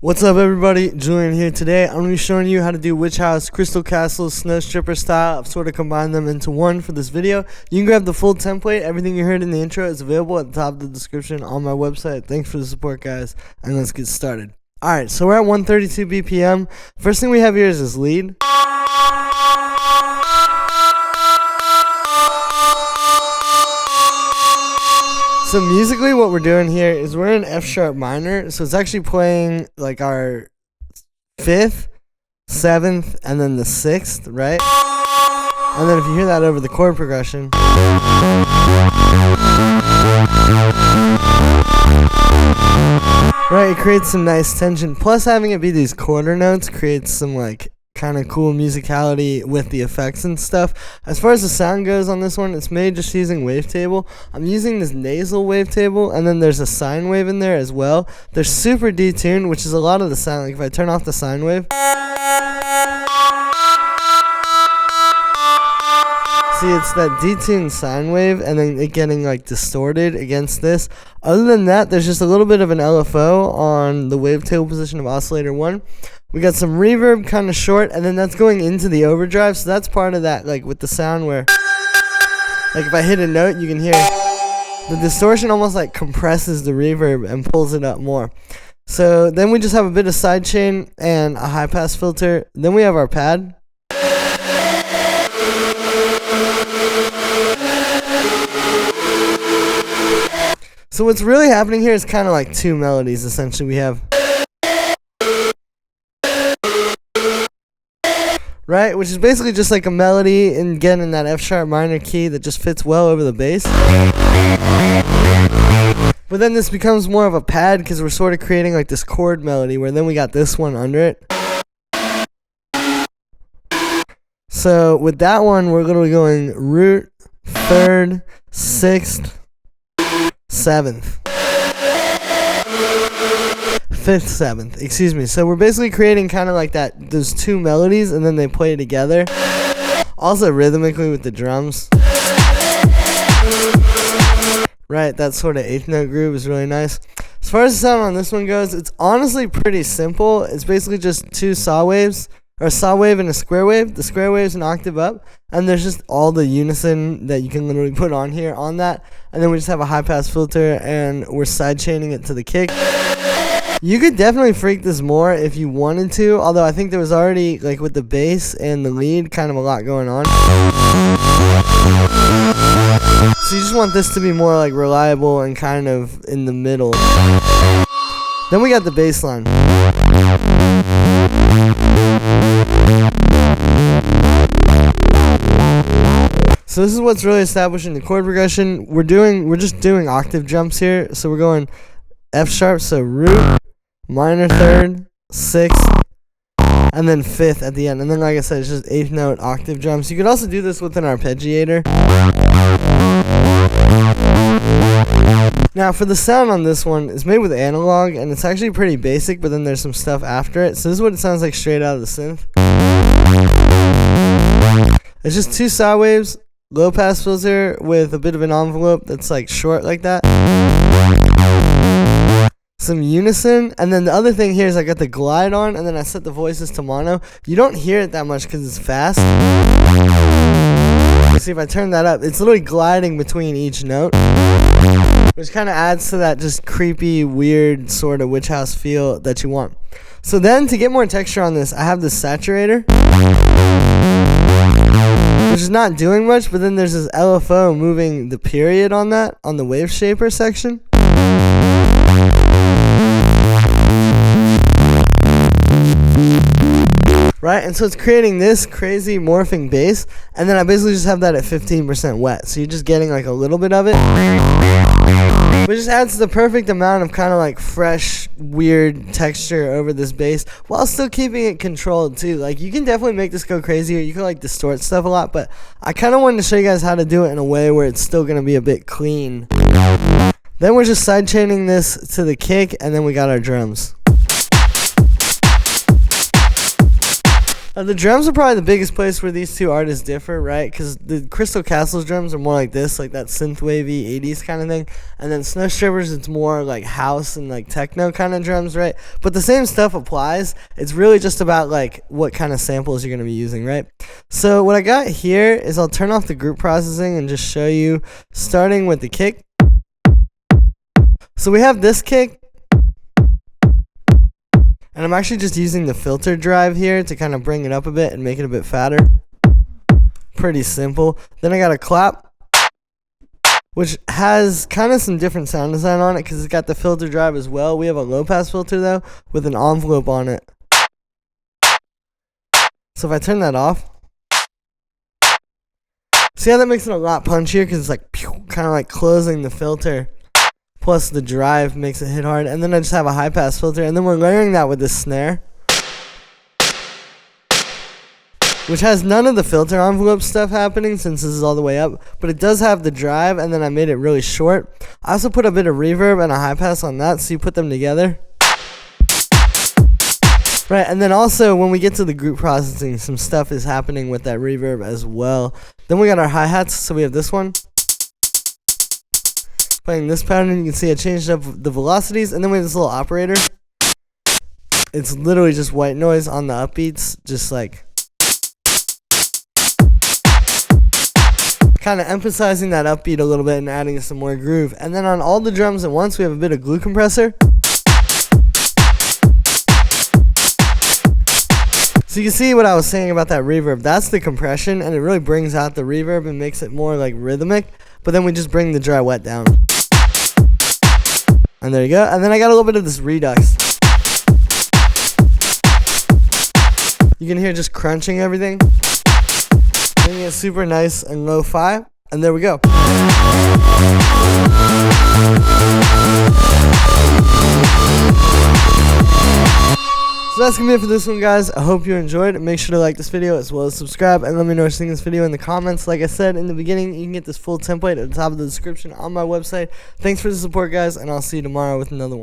What's up, everybody? Julian here. Today I'm going to be showing you how to do Witch House, Crystal Castle, Snow Stripper style. I've sort of combined them into one for this video. You can grab the full template. Everything you heard in the intro is available at the top of the description on my website. Thanks for the support, guys, and let's get started. Alright, so we're at 132 BPM. First thing we have here is this lead. So musically what we're doing here is we're in F sharp minor, so it's actually playing like our 5th, 7th, and then the 6th, right? And then if you hear that over the chord progression, right, it creates some nice tension. Plus having it be these quarter notes creates some like kind of cool musicality with the effects and stuff. As far as the sound goes on this one, it's made just using wavetable. I'm using this nasal wavetable, and then there's a sine wave in there as well. They're super detuned, which is a lot of the sound. Like if I turn off the sine wave, see, it's that detuned sine wave and then it getting like distorted against this. Other than that, there's just a little bit of an LFO on the wavetable position of oscillator 1. We got some reverb, kind of short, and then that's going into the overdrive. So that's part of that, like with the sound where, like if I hit a note, you can hear the distortion almost like compresses the reverb and pulls it up more. So then we just have a bit of sidechain and a high pass filter. Then we have our pad. So what's really happening here is kind of like two melodies, essentially. We have, right, which is basically just like a melody, and again in that F sharp minor key that just fits well over the bass. But then this becomes more of a pad because we're sort of creating like this chord melody where then we got this one under it. So with that one, we're going to be going root, 3rd, 6th, 7th, 5th, 7th, excuse me. So we're basically creating kind of like that, those two melodies, and then they play together. Also rhythmically with the drums. Right, that sort of 8th note groove is really nice. As far as the sound on this one goes, it's honestly pretty simple. It's basically just two saw waves, or a saw wave and a square wave. The square wave is an octave up, and there's just all the unison that you can literally put on here on that. And then we just have a high pass filter, and we're side chaining it to the kick. You could definitely freak this more if you wanted to, although I think there was already, like with the bass and the lead, kind of a lot going on. So you just want this to be more like reliable and kind of in the middle. Then we got the bass line. So this is what's really establishing the chord progression. We're just doing octave jumps here. So we're going F sharp, so root, minor 3rd, 6th, and then 5th at the end. And then like I said, it's just 8th note octave jumps. You could also do this with an arpeggiator. Now for the sound on this one, it's made with analog, and it's actually pretty basic, but then there's some stuff after it. So this is what it sounds like straight out of the synth. It's just two saw waves, low pass filter with a bit of an envelope that's like short like that. Some unison, and then the other thing here is I got the glide on, and then I set the voices to mono. You don't hear it that much because it's fast. See, if I turn that up, it's literally gliding between each note, which kind of adds to that just creepy, weird sort of witch house feel that you want. So then to get more texture on this, I have this saturator, which is not doing much, but then there's this LFO moving the period on that, on the wave shaper section. Right, and so it's creating this crazy morphing bass, and then I basically just have that at 15% wet, so you're just getting like a little bit of it, which just adds the perfect amount of kind of like fresh, weird texture over this bass, while still keeping it controlled too. Like you can definitely make this go crazy, or you can like distort stuff a lot, but I kind of wanted to show you guys how to do it in a way where it's still going to be a bit clean. Then we're just sidechaining this to the kick, and then we got our drums. The drums are probably the biggest place where these two artists differ, right? Because the Crystal Castles drums are more like this, like that synth wavy 80s kind of thing. And then Snow Strippers, it's more like house and like techno kind of drums, right? But the same stuff applies. It's really just about like what kind of samples you're going to be using, right? So what I got here is I'll turn off the group processing and just show you, starting with the kick. So we have this kick. And I'm actually just using the filter drive here to kind of bring it up a bit and make it a bit fatter. Pretty simple. Then I got a clap, which has kind of some different sound design on it because it's got the filter drive as well. We have a low pass filter though with an envelope on it. So if I turn that off, see how that makes it a lot punchier because it's like kind of like closing the filter. Plus the drive makes it hit hard. And then I just have a high pass filter. And then we're layering that with this snare, which has none of the filter envelope stuff happening since this is all the way up. But it does have the drive, and then I made it really short. I also put a bit of reverb and a high pass on that, so you put them together. Right, and then also when we get to the group processing, some stuff is happening with that reverb as well. Then we got our hi-hats, so we have this one. Playing this pattern, you can see I changed up the velocities, and then we have this little operator. It's literally just white noise on the upbeats, just like kind of emphasizing that upbeat a little bit and adding some more groove. And then on all the drums at once, we have a bit of glue compressor. So you can see what I was saying about that reverb. That's the compression, and it really brings out the reverb and makes it more like rhythmic. But then we just bring the dry wet down. And there you go. And then I got a little bit of this redux. You can hear just crunching everything. Making it super nice and lo-fi. And there we go. So that's going to be it for this one, guys. I hope you enjoyed. Make sure to like this video as well as subscribe. And let me know what you think of this video in the comments. Like I said in the beginning, you can get this full template at the top of the description on my website. Thanks for the support, guys. And I'll see you tomorrow with another one.